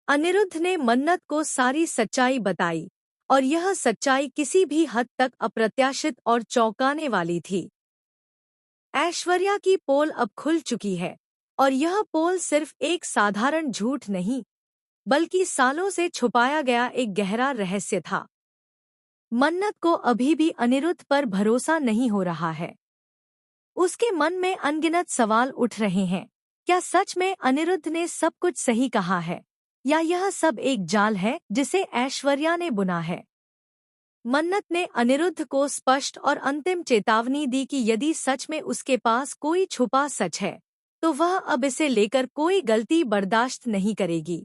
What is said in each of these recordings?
अनिरुद्ध ने मन्नत को सारी सच्चाई बताई और यह सच्चाई किसी भी हद तक अप्रत्याशित और चौंकाने वाली थी। ऐश्वर्या की पोल अब खुल चुकी है और यह पोल सिर्फ एक साधारण झूठ नहीं, बल्कि सालों से छुपाया गया एक गहरा रहस्य था। मन्नत को अभी भी अनिरुद्ध पर भरोसा नहीं हो रहा है। उसके मन में अनगिनत सवाल उठ रहे हैं। क्या सच में अनिरुद्ध ने सब कुछ सही कहा है, या यह सब एक जाल है जिसे ऐश्वर्या ने बुना है? मन्नत ने अनिरुद्ध को स्पष्ट और अंतिम चेतावनी दी कि यदि सच में उसके पास कोई छुपा सच है, तो वह अब इसे लेकर कोई गलती बर्दाश्त नहीं करेगी।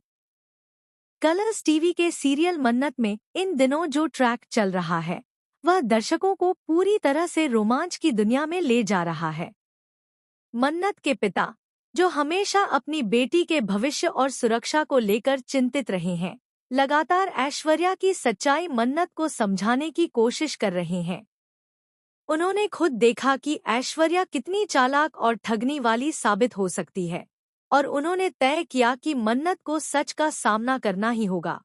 कलर्स टीवी के सीरियल मन्नत में इन दिनों जो ट्रैक चल रहा है, वह दर्शकों को पूरी तरह से रोमांच की दुनिया में ले जा रहा है। मन्नत के पिता, जो हमेशा अपनी बेटी के भविष्य और सुरक्षा को लेकर चिंतित रहे हैं, लगातार ऐश्वर्या की सच्चाई मन्नत को समझाने की कोशिश कर रहे हैं। उन्होंने खुद देखा कि ऐश्वर्या कितनी चालाक और ठगने वाली साबित हो सकती है, और उन्होंने तय किया कि मन्नत को सच का सामना करना ही होगा।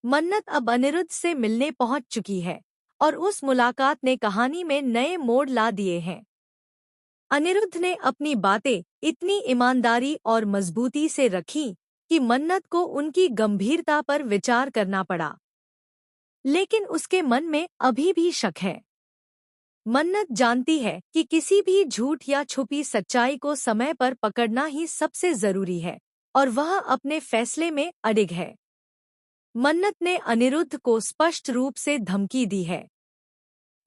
मन्नत अब अनिरुद्ध से मिलने पहुंच चुकी है और उस मुलाकात ने कहानी में नए मोड़ ला दिए हैं। अनिरुद्ध ने अपनी बातें इतनी ईमानदारी और मजबूती से रखीं कि मन्नत को उनकी गंभीरता पर विचार करना पड़ा। लेकिन उसके मन में अभी भी शक है। मन्नत जानती है कि किसी भी झूठ या छुपी सच्चाई को समय पर पकड़ना ही सबसे जरूरी है, और वह अपने फैसले में अडिग है। मन्नत ने अनिरुद्ध को स्पष्ट रूप से धमकी दी है।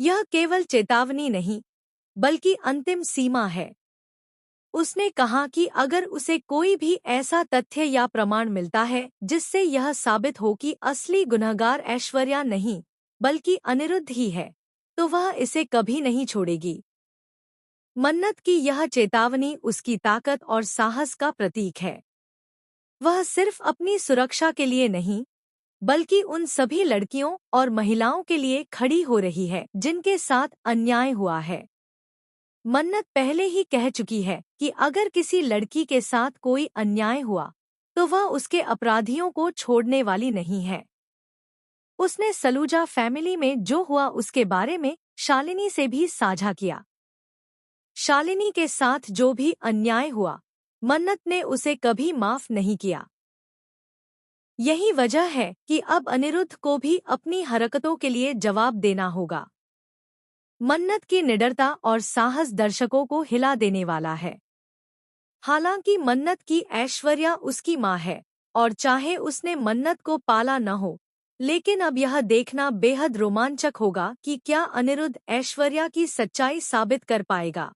यह केवल चेतावनी नहीं, बल्कि अंतिम सीमा है। उसने कहा कि अगर उसे कोई भी ऐसा तथ्य या प्रमाण मिलता है जिससे यह साबित हो कि असली गुनहगार ऐश्वर्या नहीं, बल्कि अनिरुद्ध ही है, तो वह इसे कभी नहीं छोड़ेगी। मन्नत की यह चेतावनी उसकी ताकत और साहस का प्रतीक है। वह सिर्फ अपनी सुरक्षा के लिए नहीं, बल्कि उन सभी लड़कियों और महिलाओं के लिए खड़ी हो रही है जिनके साथ अन्याय हुआ है। मन्नत पहले ही कह चुकी है कि अगर किसी लड़की के साथ कोई अन्याय हुआ, तो वह उसके अपराधियों को छोड़ने वाली नहीं है। उसने सलूजा फैमिली में जो हुआ उसके बारे में शालिनी से भी साझा किया। शालिनी के साथ जो भी अन्याय हुआ, मन्नत ने उसे कभी माफ नहीं किया। यही वजह है कि अब अनिरुद्ध को भी अपनी हरकतों के लिए जवाब देना होगा। मन्नत की निडरता और साहस दर्शकों को हिला देने वाला है। हालांकि मन्नत की ऐश्वर्या उसकी माँ है, और चाहे उसने मन्नत को पाला न हो, लेकिन अब यह देखना बेहद रोमांचक होगा कि क्या अनिरुद्ध ऐश्वर्या की सच्चाई साबित कर पाएगा।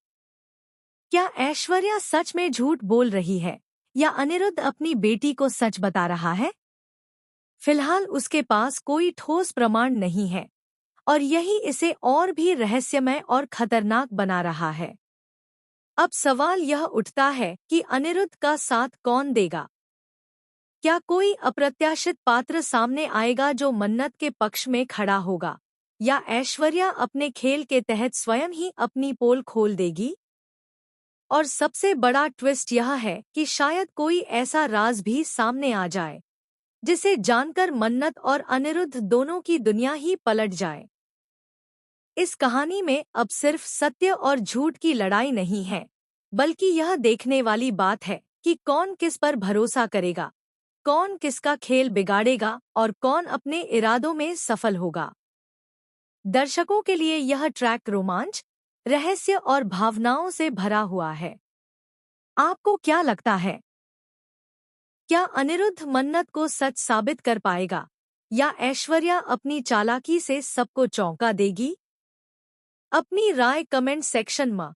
क्या ऐश्वर्या सच में झूठ बोल रही है, या अनिरुद्ध अपनी बेटी को सच बता रहा है? फिलहाल उसके पास कोई ठोस प्रमाण नहीं है, और यही इसे और भी रहस्यमय और खतरनाक बना रहा है। अब सवाल यह उठता है कि अनिरुद्ध का साथ कौन देगा? क्या कोई अप्रत्याशित पात्र सामने आएगा जो मन्नत के पक्ष में खड़ा होगा, या ऐश्वर्या अपने खेल के तहत स्वयं ही अपनी पोल खोल देगी? और सबसे बड़ा ट्विस्ट यह है कि शायद कोई ऐसा राज भी सामने आ जाए जिसे जानकर मन्नत और अनिरुद्ध दोनों की दुनिया ही पलट जाए। इस कहानी में अब सिर्फ सत्य और झूठ की लड़ाई नहीं है, बल्कि यह देखने वाली बात है कि कौन किस पर भरोसा करेगा, कौन किसका खेल बिगाड़ेगा और कौन अपने इरादों में सफल होगा। दर्शकों के लिए यह ट्रैक रोमांच, रहस्य और भावनाओं से भरा हुआ है। आपको क्या लगता है? क्या अनिरुद्ध मन्नत को सच साबित कर पाएगा, या ऐश्वर्या अपनी चालाकी से सबको चौंका देगी? अपनी राय कमेंट सेक्शन में